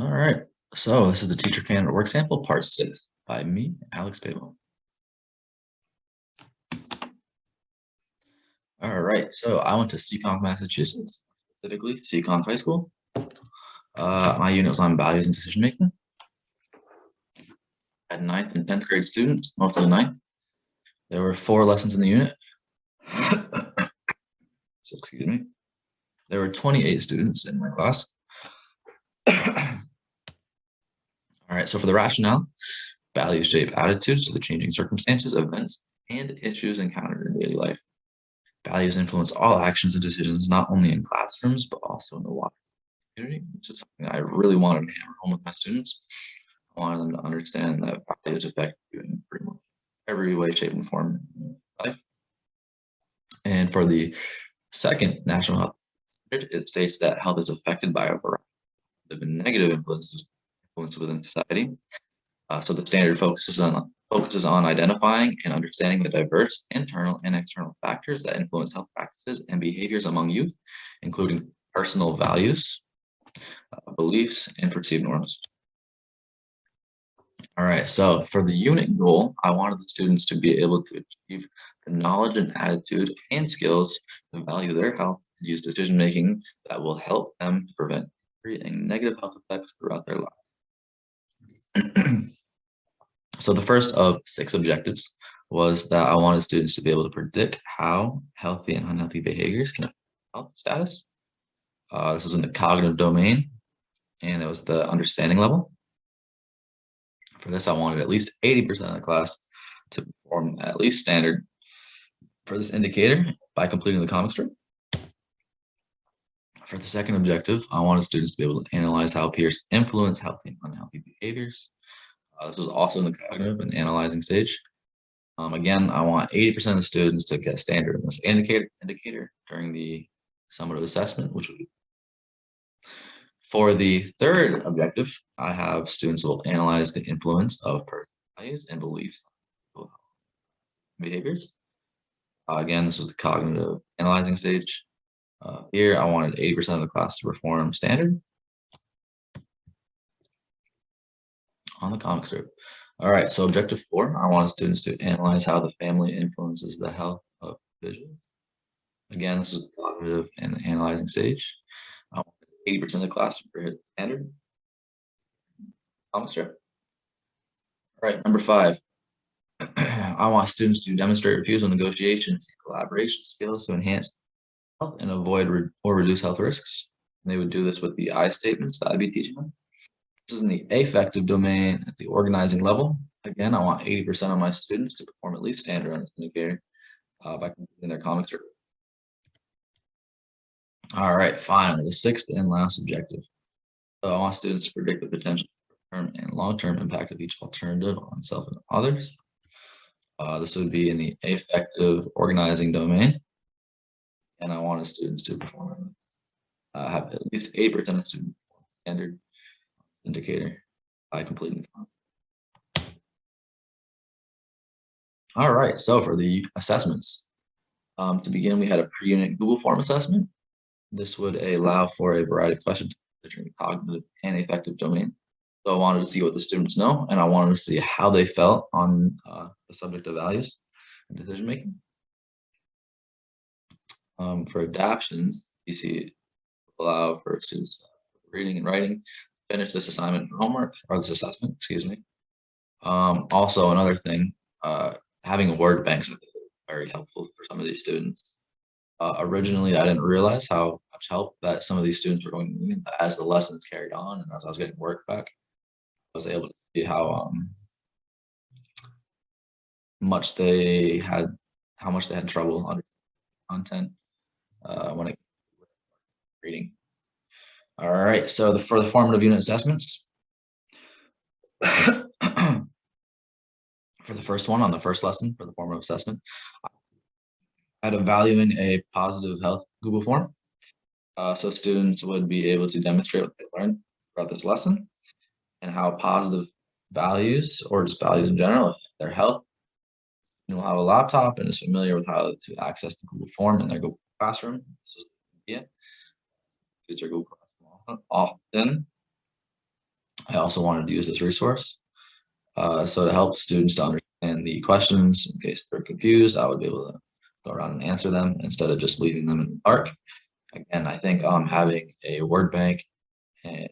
All right. So this is the teacher candidate work sample, part 6, by me, Alex Pavao. All right. So I went to Seekonk, Massachusetts, specifically Seekonk High School. My unit was on values and decision making. I had 9th and 10th grade students, mostly 9th. There were 4 lessons in the unit. So excuse me. There were 28 students in my class. All right. So for the rationale, values shape attitudes to the changing circumstances, events, and issues encountered in daily life. Values influence all actions and decisions, not only in classrooms, but also in the wider community. This is something I really wanted to hammer home with my students. I wanted them to understand that values affect you in pretty much every way, shape, and form in life. And for the second national health standard, it states that health is affected by a variety of negative influences within society. So the standard focuses on identifying and understanding the diverse internal and external factors that influence health practices and behaviors among youth, including personal values, beliefs, and perceived norms. All right, so for the unit goal, I wanted the students to be able to achieve the knowledge and attitude and skills to value their health and use decision making that will help them to prevent creating negative health effects throughout their lives. So the first of 6 objectives was that I wanted students to be able to predict how healthy and unhealthy behaviors can affect health status. This is in the cognitive domain, and it was the understanding level. For this, I wanted at least 80% of the class to perform at least standard for this indicator by completing the comic strip. For the second objective, I wanted students to be able to analyze how peers influence healthy and unhealthy behaviors. This was also in the cognitive and analyzing stage. Again, I want 80% of the students to get standard in this indicator during the summative assessment, which would be. For the third objective, I have students who will analyze the influence of personal values and beliefs on behaviors. Again, this was the cognitive analyzing stage. Here, I wanted 80% of the class to perform standard on the comic strip. All right, so objective 4, I wanted students to analyze how the family influences the health of vision. Again, this is the cognitive and analyzing stage. I want 80% of the class to hit standard comic strip. All right, number 5. I want students to demonstrate refusal, negotiation, and collaboration skills to enhance health and avoid or reduce health risks. And they would do this with the I statements that I'd be teaching them. This is in the affective domain at the organizing level. Again, I want 80% of my students to perform at least standard on this indicator by completing their comic strip. All right, finally, the 6th and last objective. So I want students to predict the potential short-term and long-term impact of each alternative on self and others. This would be in the affective organizing domain. And I wanted students to perform, have at least 80% of students perform standard indicator by completing. All right, so for the assessments, to begin, we had a per-unit Google form assessment. This would allow for a variety of questions featuring the cognitive and affective domain. So I wanted to see what the students know, and I wanted to see how they felt on the subject of values and decision making. For adaptions, you see allow for students reading and writing, finish this assignment for homework, or this assessment, excuse me. Also, another thing, having word banks is very helpful for some of these students. Originally, I didn't realize how much help that some of these students were going to need as the lessons carried on, and as I was getting work back, I was able to see how much they had trouble understanding content when it reading. All right, so for the formative unit assessments, for the first one on the first lesson for the formative assessment, I had valuing a positive health Google form. So students would be able to demonstrate what they learned throughout this lesson and how positive values, or just values in general, affect their health. You will have a laptop and is familiar with how to access the Google form in their Google Classroom. This is the idea. Use their Google Classroom often. I also wanted to use this resource. So to help students to understand the questions, in case they're confused, I would be able to go around and answer them instead of just leaving them in the dark. Again, I think having a word bank and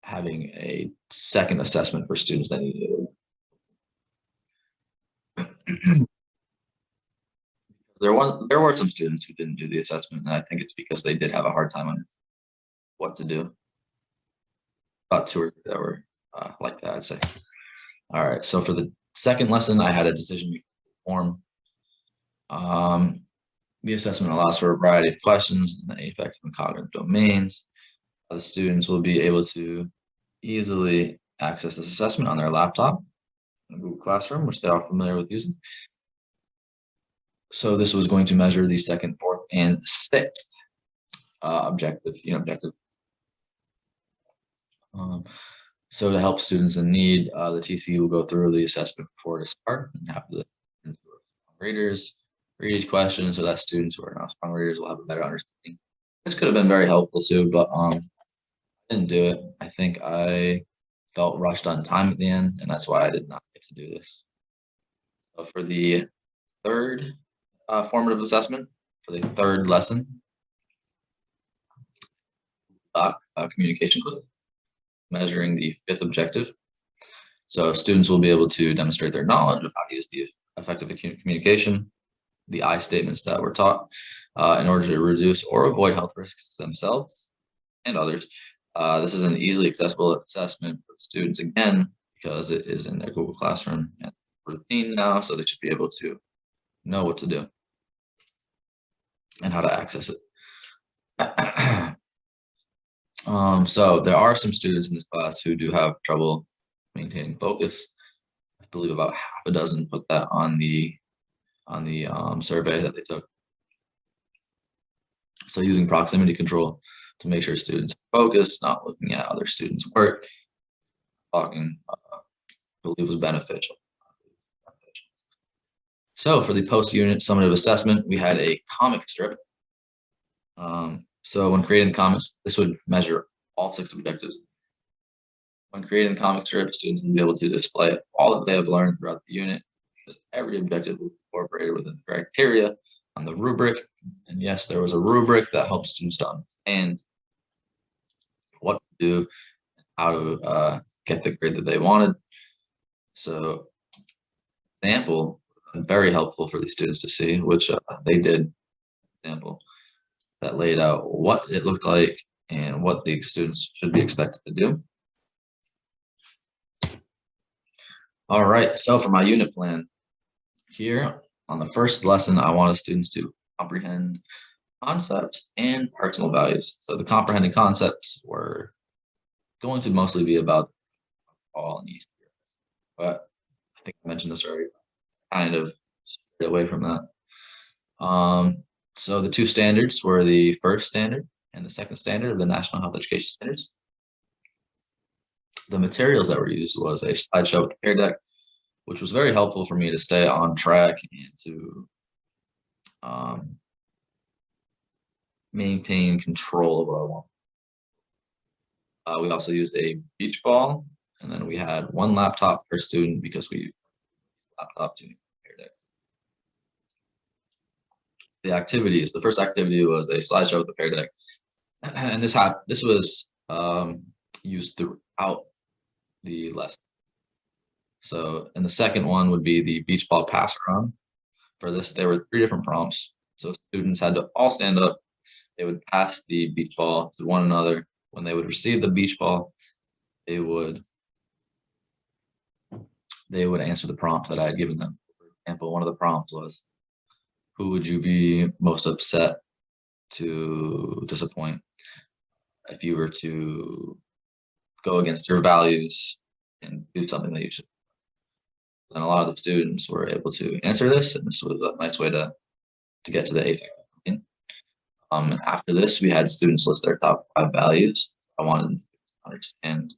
having a second assessment for students that need it. There were some students who didn't do the assessment, and I think it's because they did have a hard time on what to do. About two or three that were like that, I'd say. All right, so for the second lesson, I had a decision form. The assessment allows for a variety of questions in the affective and cognitive domains. The students will be able to easily access this assessment on their laptop in Google Classroom, which they are familiar with using. So this was going to measure the second, fourth, and sixth objective. So to help students in need, the TC will go through the assessment before to start and have the readers read each question so that students who are not strong readers will have a better understanding. This could have been very helpful too, but I didn't do it. I think I felt rushed on time at the end, and that's why I did not get to do this. So for the third formative assessment, for the third lesson, communication quiz, measuring the fifth objective. So students will be able to demonstrate their knowledge of how to use the effective communication, the I statements that were taught, in order to reduce or avoid health risks to themselves and others. This is an easily accessible assessment for students, again, because it is in their Google Classroom and routine now, so they should be able to know what to do and how to access it. So there are some students in this class who do have trouble maintaining focus. I believe about half a dozen put that on the survey that they took. So using proximity control to make sure students are focused, not looking at other students' work, talking, I believe was beneficial. So for the post-unit summative assessment, we had a comic strip. So when creating the comics, this would measure all 6 objectives. When creating the comic strip, students will be able to display all that they have learned throughout the unit, because every objective will be incorporated within the criteria on the rubric. And yes, there was a rubric that helps students to understand what to do and how to get the grade that they wanted. So example, very helpful for the students to see, which they did. Example that laid out what it looked like and what the students should be expected to do. All right, so for my unit plan here on the first lesson, I want students to comprehend concepts and personal values. So the comprehending concepts were going to mostly be about all and East, but I think I mentioned this already, kind of strayed away from that. So the 2 standards were the first standard and the second standard of the National Health Education Standards. The materials that were used was a slideshow with the Pear Deck, which was very helpful for me to stay on track and to maintain control of what I want. We also used a beach ball, and then we had 1 laptop per student because we laptop to Pear Deck. The activities. The first activity was a slideshow with the Pear Deck, and this was used throughout the lesson. So, and the second one would be the beach ball pass around. For this, there were 3 different prompts. So students had to all stand up. They would pass the beach ball to one another. When they would receive the beach ball, they would answer the prompt that I had given them. For example, one of the prompts was, who would you be most upset to disappoint if you were to go against your values and do something that you should? And a lot of the students were able to answer this, and this was a nice way to get to the affective domain. After this, we had students list their top 5 values. I wanted them to understand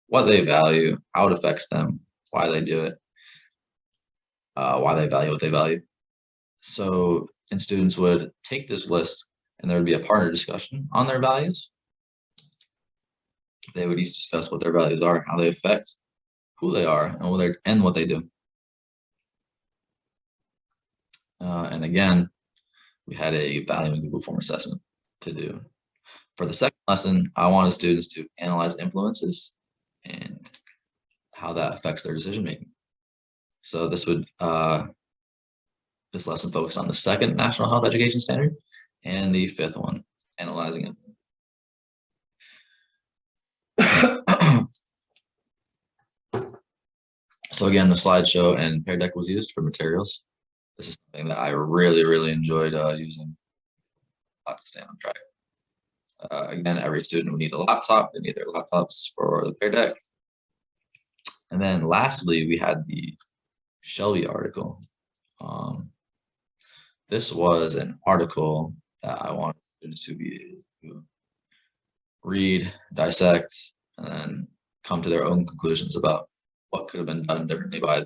what they value, how it affects them, why they do it, why they value what they value. So, and students would take this list, and there would be a partner discussion on their values. They would each discuss what their values are, how they affect who they are, and what they do. And again, we had a value and Google form assessment to do. For the second lesson, I wanted students to analyze influences and how that affects their decision making. So this lesson focused on the second National Health Education Standard and the fifth one, analyzing it. So again, the slideshow and Pear Deck was used for materials. This is something that I really enjoyed using to stay on track. Again, every student would need a laptop. They need their laptops for the Pear Deck. And then lastly, we had the Shelby article. This was an article that I wanted students to be able to read, dissect, and then come to their own conclusions about what could have been done differently by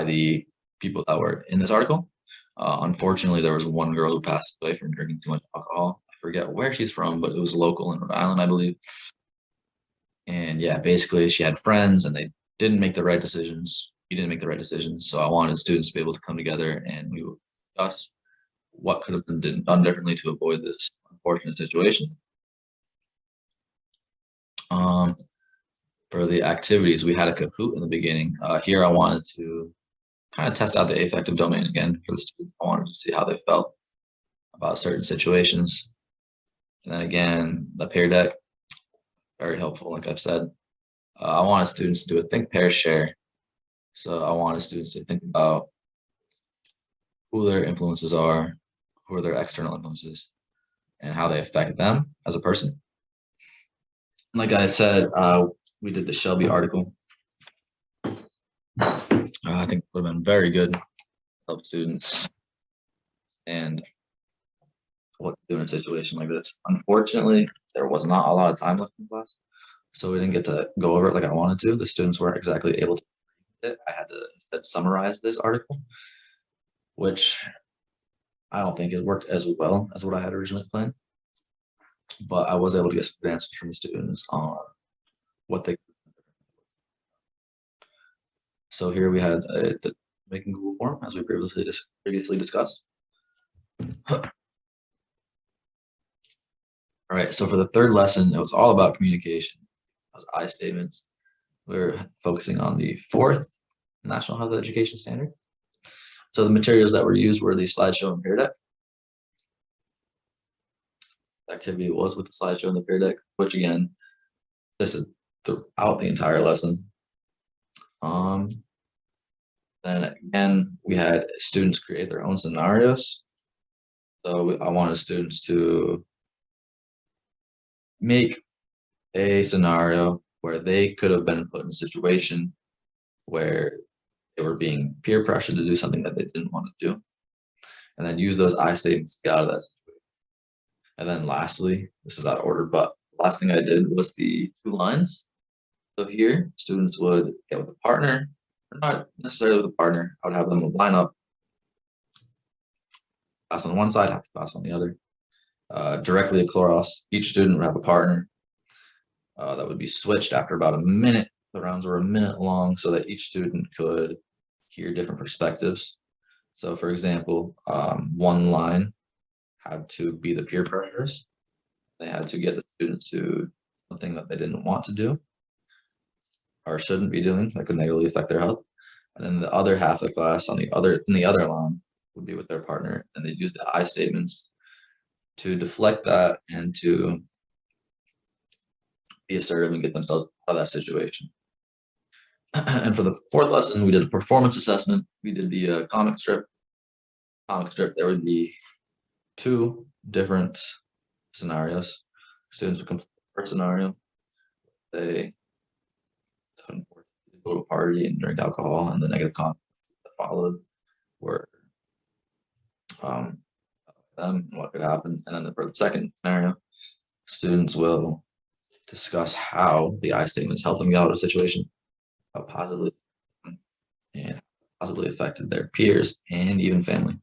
the people that were in this article. Unfortunately, there was one girl who passed away from drinking too much alcohol. I forget where she's from, but it was local in Rhode Island, I believe. And yeah, basically she had friends and they didn't make the right decisions. He didn't make the right decisions. So I wanted students to be able to come together and we would discuss what could have been done differently to avoid this unfortunate situation. For the activities, we had a Kahoot in the beginning. Here I wanted to kind of test out the affective domain again for the students. I wanted to see how they felt about certain situations. And then again, the Pear Deck, very helpful, like I've said. I wanted students to do a think, pair, share. So I wanted students to think about who their influences are, who are their external influences, and how they affect them as a person. Like I said, we did the Shelby article. I think it would have been very good to help students and what to do in a situation like this. Unfortunately, there was not a lot of time left in class, so we didn't get to go over it like I wanted to. The students weren't exactly able to read it. I had to instead summarize this article, which I don't think it worked as well as what I had originally planned. But I was able to get some good answers from the students on what they. So here we had the making Google form, as we previously discussed. All right, so for the third lesson, it was all about communication. It was I statements. We're focusing on the fourth National Health Education Standard. So the materials that were used were the slideshow and Pear Deck. The activity was with the slideshow and the Pear Deck, which again, this is throughout the entire lesson. Then again, we had students create their own scenarios. So I wanted students to make a scenario where they could have been put in a situation where they were being peer pressured to do something that they didn't want to do, and then use those I statements to get out of that situation. And then lastly, this is out of order, but the last thing I did was the 2 lines. So here, students would get with a partner, or not necessarily with a partner. I would have them line up, pass on one side, have to pass on the other. Directly across, each student would have a partner that would be switched after about a minute. The rounds were a minute long so that each student could hear different perspectives. So for example, one line had to be the peer pressures. They had to get the students to something that they didn't want to do or shouldn't be doing that could negatively affect their health. And then the other half of the class in the other line would be with their partner, and they'd use the I statements to deflect that and to be assertive and get themselves out of that situation. And for the fourth lesson, we did a performance assessment. We did the comic strip. There would be 2 different scenarios. Students would complete the first scenario. They go to a party and drink alcohol, and the negative consequences that followed were them and what could happen. And then for the second scenario, students will discuss how the I statements help them get out of a situation, how positively and possibly affected their peers and even family.